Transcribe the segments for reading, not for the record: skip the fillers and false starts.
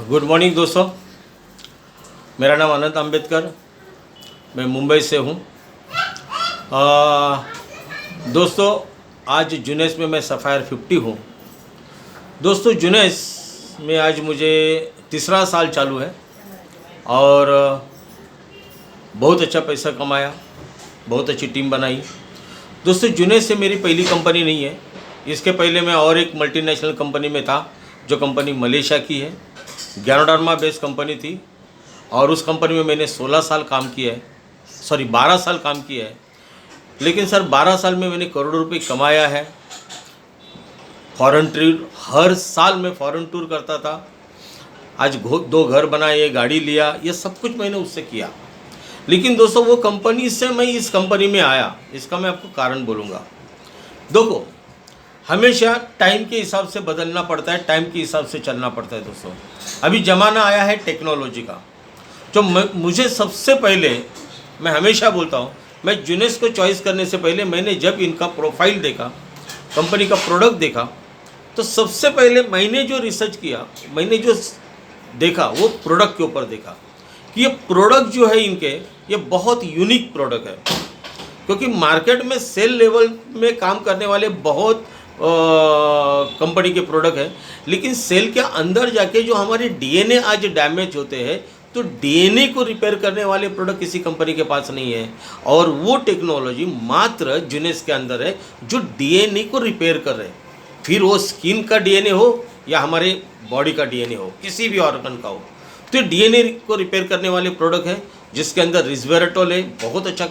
Good morning दोस्तों, मेरा नाम अनंत अंबेडकर, मैं मुंबई से हूँ। दोस्तों, आज जुनेस में मैं सफ़ायर 50 हूँ। दोस्तों, जुनेस में आज मुझे तीसरा साल चालू है और बहुत अच्छा पैसा कमाया, बहुत अच्छी टीम बनाई। दोस्तों, जुनेस से मेरी पहली कंपनी नहीं है। इसके पहले मैं और एक मल्टीनेशनल कंपनी में था, जो कंपनी मलेशिया की है, गैनोडर्मा बेस्ड कंपनी थी और उस कंपनी में मैंने 16 साल काम किया है, 12 साल काम किया है। लेकिन सर 12 साल में मैंने करोड़ों रुपए कमाया है। फॉरेन टूर, हर साल मैं फॉरेन टूर करता था। आज 2 घर बनाए, गाड़ी लिया, ये सब कुछ मैंने उससे किया। लेकिन दोस्तों, वो कंपनी से मैं इस कंपनी में आया, इसका मैं आपको कारण बोलूँगा। देखो, हमेशा टाइम के हिसाब से बदलना पड़ता है, टाइम के हिसाब से चलना पड़ता है। दोस्तों, अभी ज़माना आया है टेक्नोलॉजी का। जो मुझे सबसे पहले, मैं हमेशा बोलता हूँ, मैं जुनेस को चॉइस करने से पहले मैंने जब इनका प्रोफाइल देखा, कंपनी का प्रोडक्ट देखा, तो सबसे पहले मैंने जो रिसर्च किया, मैंने जो देखा, वो प्रोडक्ट के ऊपर देखा कि ये प्रोडक्ट जो है इनके, ये बहुत यूनिक प्रोडक्ट है। क्योंकि मार्केट में सेल लेवल में काम करने वाले बहुत कंपनी के प्रोडक्ट है, लेकिन सेल के अंदर जाके जो हमारे डीएनए आज डैमेज होते हैं, तो डीएनए को रिपेयर करने वाले प्रोडक्ट किसी कंपनी के पास नहीं है। और वो टेक्नोलॉजी मात्र जुनेस के अंदर है, जो डीएनए को रिपेयर कर रहे हैं। फिर वो स्किन का डीएनए हो या हमारे बॉडी का डीएनए हो, किसी भी ऑर्गन का हो, तो डीएनए को रिपेयर करने वाले प्रोडक्ट है, जिसके अंदर रिस्वेराट्रोल है, बहुत अच्छा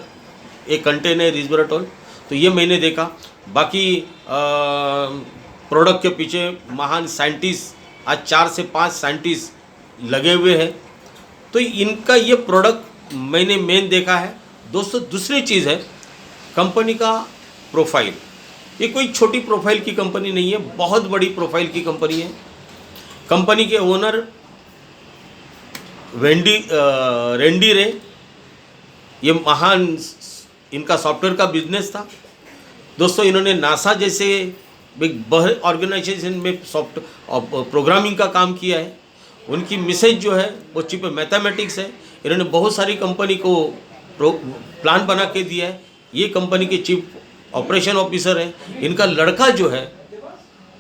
एक कंटेन है रिस्वेराट्रोल। तो ये मैंने देखा। बाकी प्रोडक्ट के पीछे महान साइंटिस्ट, आज 4 से 5 साइंटिस्ट लगे हुए हैं। तो इनका ये प्रोडक्ट मैंने मेन देखा है। दोस्तों, दूसरी चीज़ है कंपनी का प्रोफाइल। ये कोई छोटी प्रोफाइल की कंपनी नहीं है, बहुत बड़ी प्रोफाइल की कंपनी है। कंपनी के ओनर रेंडी रे, ये महान, इनका सॉफ्टवेयर का बिजनेस था। दोस्तों, इन्होंने नासा जैसे एक बड़े ऑर्गेनाइजेशन में प्रोग्रामिंग का काम किया है। उनकी मिसेज जो है वो चिप मैथमेटिक्स है। इन्होंने बहुत सारी कंपनी को प्लान बना के दिया है। ये कंपनी के चीफ ऑपरेशन ऑफिसर है। इनका लड़का जो है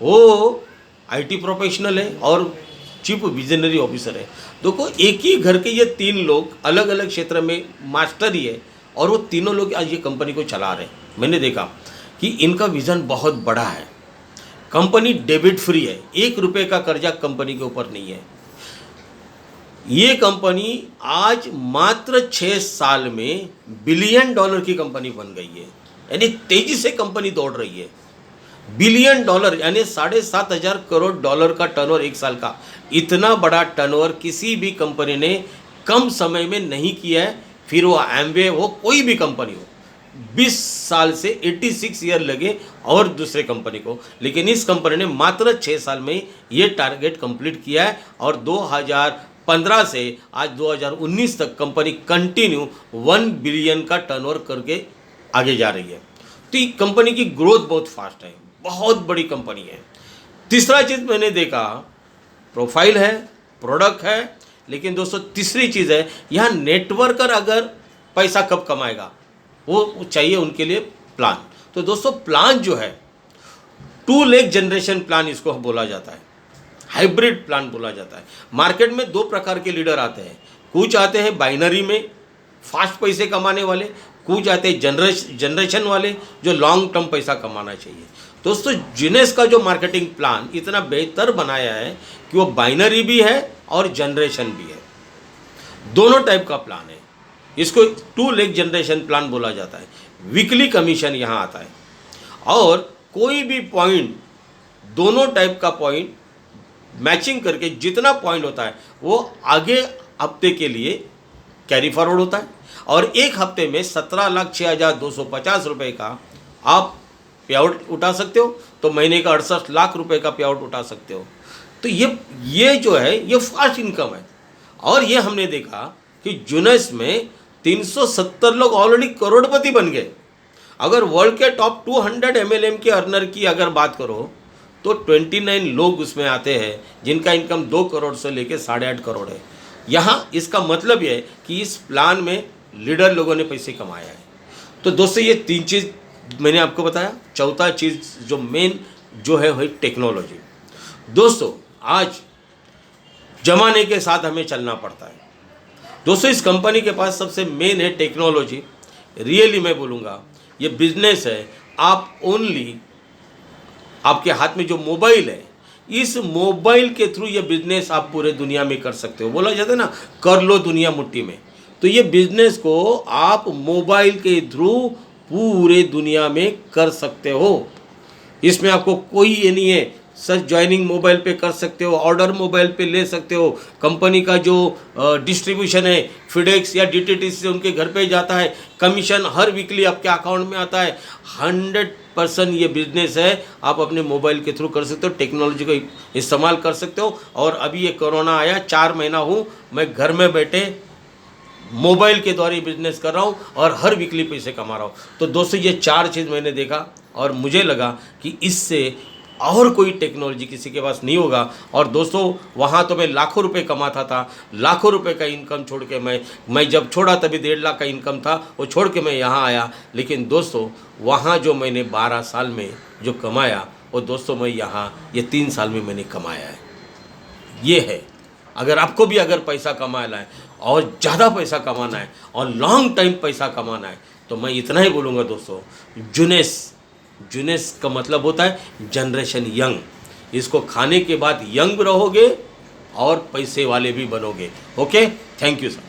वो आईटी प्रोफेशनल है और चीफ विजनरी ऑफिसर है। देखो, एक ही घर के ये 3 लोग अलग अलग क्षेत्र में मास्टर ही है और वो तीनों लोग आज ये कंपनी को चला रहे हैं। मैंने देखा कि इनका विज़न बहुत बड़ा है। कंपनी डेबिट फ्री है, 1 रुपये का कर्जा कंपनी के ऊपर नहीं है। ये कंपनी आज मात्र 6 साल में $1 बिलियन की कंपनी बन गई है। यानी तेजी से कंपनी दौड़ रही है। $1 बिलियन यानी $7,500 करोड़ का टर्नओवर 1 साल का। इतना बड़ा टर्नओवर किसी भी कंपनी ने कम समय में नहीं किया है। फिर वो एमवे हो, कोई भी कंपनी हो, 20 साल से 86 ईयर लगे और दूसरे कंपनी को, लेकिन इस कंपनी ने मात्र 6 साल में ये टारगेट कंप्लीट किया है। और 2015 से आज 2019 तक कंपनी कंटिन्यू 1 बिलियन का टर्नओवर करके आगे जा रही है। तो ये कंपनी की ग्रोथ बहुत फास्ट है, बहुत बड़ी कंपनी है। तीसरा चीज़ मैंने देखा, प्रोफाइल है, प्रोडक्ट है, लेकिन दोस्तों तीसरी चीज़ है, यहाँ नेटवर्कर अगर पैसा कब कमाएगा, वो चाहिए उनके लिए प्लान। तो दोस्तों, प्लान जो है 2 लेग जनरेशन प्लान इसको बोला जाता है, हाइब्रिड प्लान बोला जाता है। मार्केट में 2 प्रकार के लीडर आते हैं। कुछ आते हैं बाइनरी में फास्ट पैसे कमाने वाले, कुछ आते हैं जनरेशन वाले जो लॉन्ग टर्म पैसा कमाना चाहिए। दोस्तों, जुनेस का जो मार्केटिंग प्लान इतना बेहतर बनाया है कि वो बाइनरी भी है और जनरेशन भी है, दोनों टाइप का प्लान है। इसको 2 लेग जनरेशन प्लान बोला जाता है। वीकली कमीशन यहाँ आता है और कोई भी पॉइंट, दोनों टाइप का पॉइंट मैचिंग करके जितना पॉइंट होता है वो आगे हफ्ते के लिए कैरी फॉरवर्ड होता है। और एक हफ्ते में 17,06,250 रुपये का आप पे आउट उठा सकते हो, तो महीने का 68 लाख रुपए का पे आउट उठा सकते हो। तो ये जो है ये फास्ट इनकम है। और ये हमने देखा कि जुनेस में 370 लोग ऑलरेडी करोड़पति बन गए। अगर वर्ल्ड के टॉप 200 MLM के अर्नर की अगर बात करो तो 29 लोग उसमें आते हैं जिनका इनकम 2 करोड़ से लेकर 8.5 करोड़ है। यहाँ इसका मतलब ये है कि इस प्लान में लीडर लोगों ने पैसे कमाया है। तो दोस्तों ये 3 चीज़ मैंने आपको बताया। चौथा चीज़ जो मेन जो है वही टेक्नोलॉजी। दोस्तों आज जमाने के साथ हमें चलना पड़ता है। दोस्तों इस कंपनी के पास सबसे मेन है टेक्नोलॉजी। रियली मैं बोलूँगा ये बिजनेस है। आप ओनली आपके हाथ में जो मोबाइल है, इस मोबाइल के थ्रू ये बिजनेस आप पूरे दुनिया में कर सकते हो। बोला जाता है ना, कर लो दुनिया मुट्ठी में। तो ये बिजनेस को आप मोबाइल के थ्रू पूरे दुनिया में कर सकते हो। इसमें आपको कोई ये नहीं है, सच ज्वाइनिंग मोबाइल पे कर सकते हो, ऑर्डर मोबाइल पे ले सकते हो। कंपनी का जो डिस्ट्रीब्यूशन है फिडेक्स या डीटीटी से उनके घर पे जाता है, कमीशन हर वीकली आपके अकाउंट में आता है। 100% ये बिजनेस है, आप अपने मोबाइल के थ्रू कर सकते हो, टेक्नोलॉजी का इस्तेमाल कर सकते हो। और अभी ये कोरोना आया, 4 महीना हूँ मैं घर में बैठे मोबाइल के द्वारा बिजनेस कर रहा हूँ और हर वीकली पैसे कमा रहा हूँ। तो दोस्तों ये 4 चीज़ मैंने देखा और मुझे लगा कि इससे और कोई टेक्नोलॉजी किसी के पास नहीं होगा। और दोस्तों वहाँ तो मैं लाखों रुपए कमाता था, लाखों रुपए का इनकम छोड़ के मैं जब छोड़ा तभी 1.5 लाख का इनकम था, वो छोड़ के मैं यहाँ आया। लेकिन दोस्तों वहाँ जो मैंने 12 साल में जो कमाया वो दोस्तों मैं यहाँ ये 3 साल में मैंने कमाया है। ये है, अगर आपको भी अगर पैसा कमाना है और ज़्यादा पैसा कमाना है और लॉन्ग टाइम पैसा कमाना है तो मैं इतना ही बोलूँगा दोस्तों, जुनेस का मतलब होता है जनरेशन यंग। इसको खाने के बाद यंग रहोगे और पैसे वाले भी बनोगे। Okay, thank you sir.